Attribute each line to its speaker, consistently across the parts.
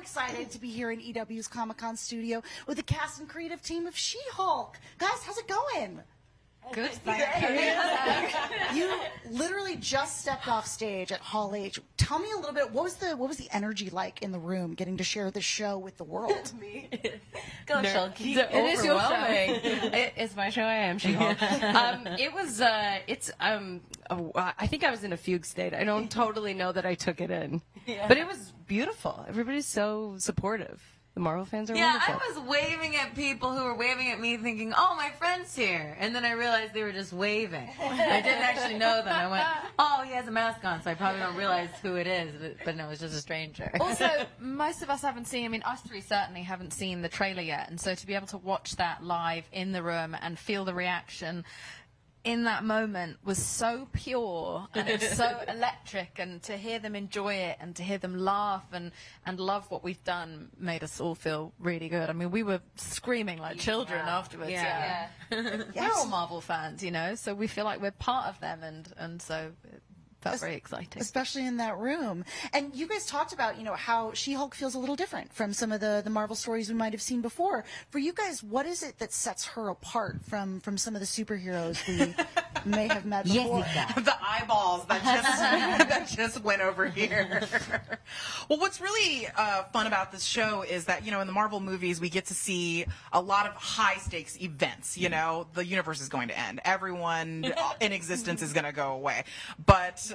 Speaker 1: excited to be here in EW's Comic-Con studio with the cast and creative team of She-Hulk. Guys, how's it going?
Speaker 2: Good.
Speaker 1: You literally just stepped off stage at Hall H. Tell me a little bit. What was the energy like in the room, getting to share this show with the world?
Speaker 2: Go, Shulky.
Speaker 3: It is overwhelming. It's my show. I am She-Hulk. It was. I think I was in a fugue state. I don't totally know that I took it in, but it was beautiful. Everybody's so supportive. The Marvel fans are wonderful.
Speaker 2: I was waving at people who were waving at me thinking, oh, my friend's here. And then I realized they were just waving. I didn't actually know them. I went, oh, he has a mask on, so I probably don't realize who it is. But no, it's just a stranger.
Speaker 4: Also, most of us haven't seen, I mean, us three certainly haven't seen the trailer yet. And so to be able to watch that live in the room and feel the reaction in that moment was so pure and it's so electric, and to hear them enjoy it and to hear them laugh and love what we've done made us all feel really good. I mean, we were screaming like children afterwards. We're all Marvel fans, you know, so we feel like we're part of them, and so it felt very exciting.
Speaker 1: Especially in that room. And you guys talked about, you know, how She-Hulk feels a little different from some of the Marvel stories we might have seen before. For you guys, what is it that sets her apart from some of the superheroes we may have met before?
Speaker 5: The eyeballs that just went over here. Well, what's really fun about this show is that, you know, in the Marvel movies, we get to see a lot of high-stakes events. You know, the universe is going to end. Everyone in existence is going to go away. But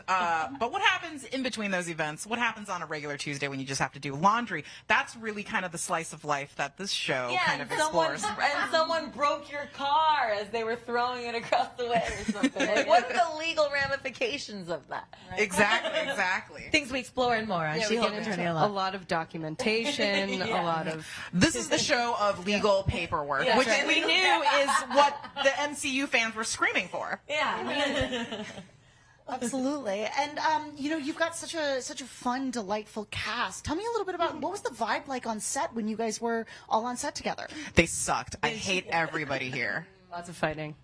Speaker 5: what happens in between those events? What happens on a regular Tuesday when you just have to do laundry? That's really kind of the slice of life that this show kind of explores.
Speaker 2: And someone broke your car as they were throwing it across the way or something. Like, what are the legal ramifications of that?
Speaker 5: Right? Exactly.
Speaker 2: Things we explore and more on She-Hulk Attorney
Speaker 3: a lot of documentation, a lot of...
Speaker 5: This is the show of legal paperwork, which we knew is what the MCU fans were screaming for.
Speaker 2: Yeah.
Speaker 1: Absolutely. And, you know, you've got such a fun, delightful cast. Tell me a little bit about what was the vibe like on set when you guys were all on set together?
Speaker 5: They sucked. I hate everybody here.
Speaker 3: Lots of fighting.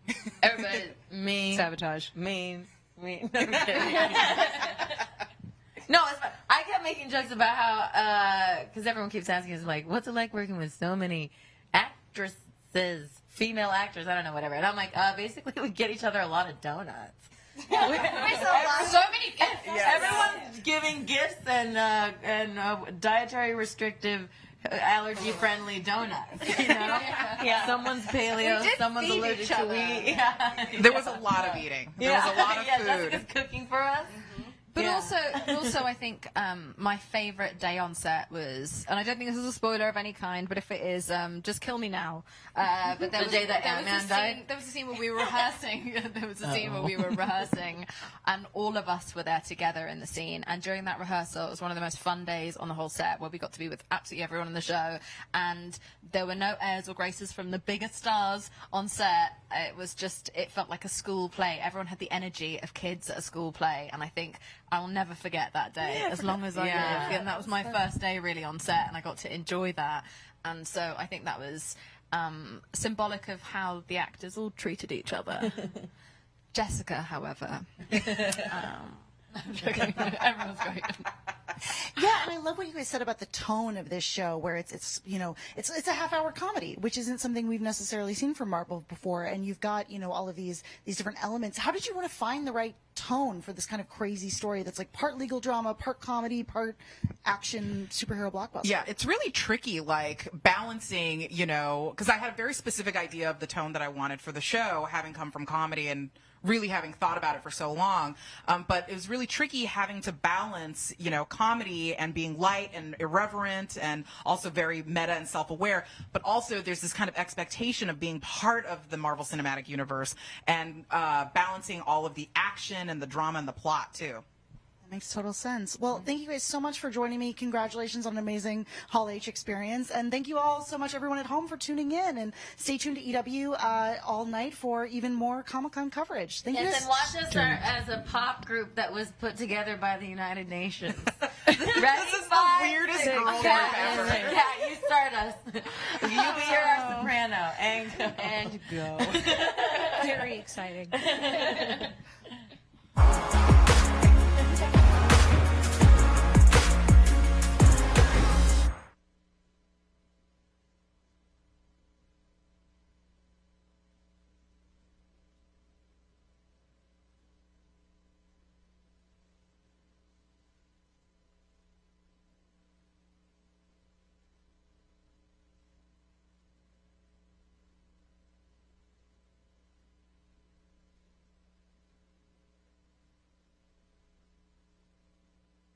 Speaker 2: Everybody, me.
Speaker 3: Sabotage.
Speaker 2: Me. No, I'm kidding. No, it's fine. I kept making jokes about how, because everyone keeps asking us, like, what's it like working with so many actresses, female actors, I don't know, whatever. And I'm like, basically we get each other a lot of donuts.
Speaker 4: So many gifts.
Speaker 2: Everyone's giving gifts and dietary restrictive, allergy-friendly donuts. You know? Someone's paleo, someone's allergic to wheat.
Speaker 5: There was a lot of eating. There was a lot of food.
Speaker 2: Jessica's cooking for us.
Speaker 4: But also, I think my favorite day on set was, and I don't think this is a spoiler of any kind, but if it is, just kill me now. But there was,
Speaker 2: day that Ant-Man died?
Speaker 4: There was a scene where we were rehearsing. And all of us were there together in the scene. And during that rehearsal, it was one of the most fun days on the whole set, where we got to be with absolutely everyone in the show. And there were no airs or graces from the biggest stars on set. It felt like a school play. Everyone had the energy of kids at a school play, and I think I'll never forget that day as long as I live. And that was my first day really on set, and I got to enjoy that. And so I think that was symbolic of how the actors all treated each other. Jessica, however, I'm joking. Everyone's great.
Speaker 1: Yeah, and I love what you guys said about the tone of this show, where it's you know, it's a half-hour comedy, which isn't something we've necessarily seen from Marvel before, and you've got, you know, all of these different elements. How did you want to find the right tone for this kind of crazy story that's like part legal drama, part comedy, part action superhero blockbuster?
Speaker 5: Yeah, it's really tricky, like balancing, you know, because I had a very specific idea of the tone that I wanted for the show, having come from comedy and really having thought about it for so long. But it was really tricky having to balance, you know, comedy and being light and irreverent and also very meta and self-aware. But also there's this kind of expectation of being part of the Marvel Cinematic Universe and balancing all of the action and the drama and the plot, too.
Speaker 1: Makes total sense. Well, thank you guys so much for joining me. Congratulations on an amazing Hall H experience. And thank you all so much, everyone at home, for tuning in. And stay tuned to EW all night for even more Comic-Con coverage. Thank you guys.
Speaker 2: And watch us as a pop group that was put together by the United Nations. This is
Speaker 5: the weirdest girl group ever.
Speaker 2: Yeah, you start us. You be our soprano. And go.
Speaker 4: Very exciting.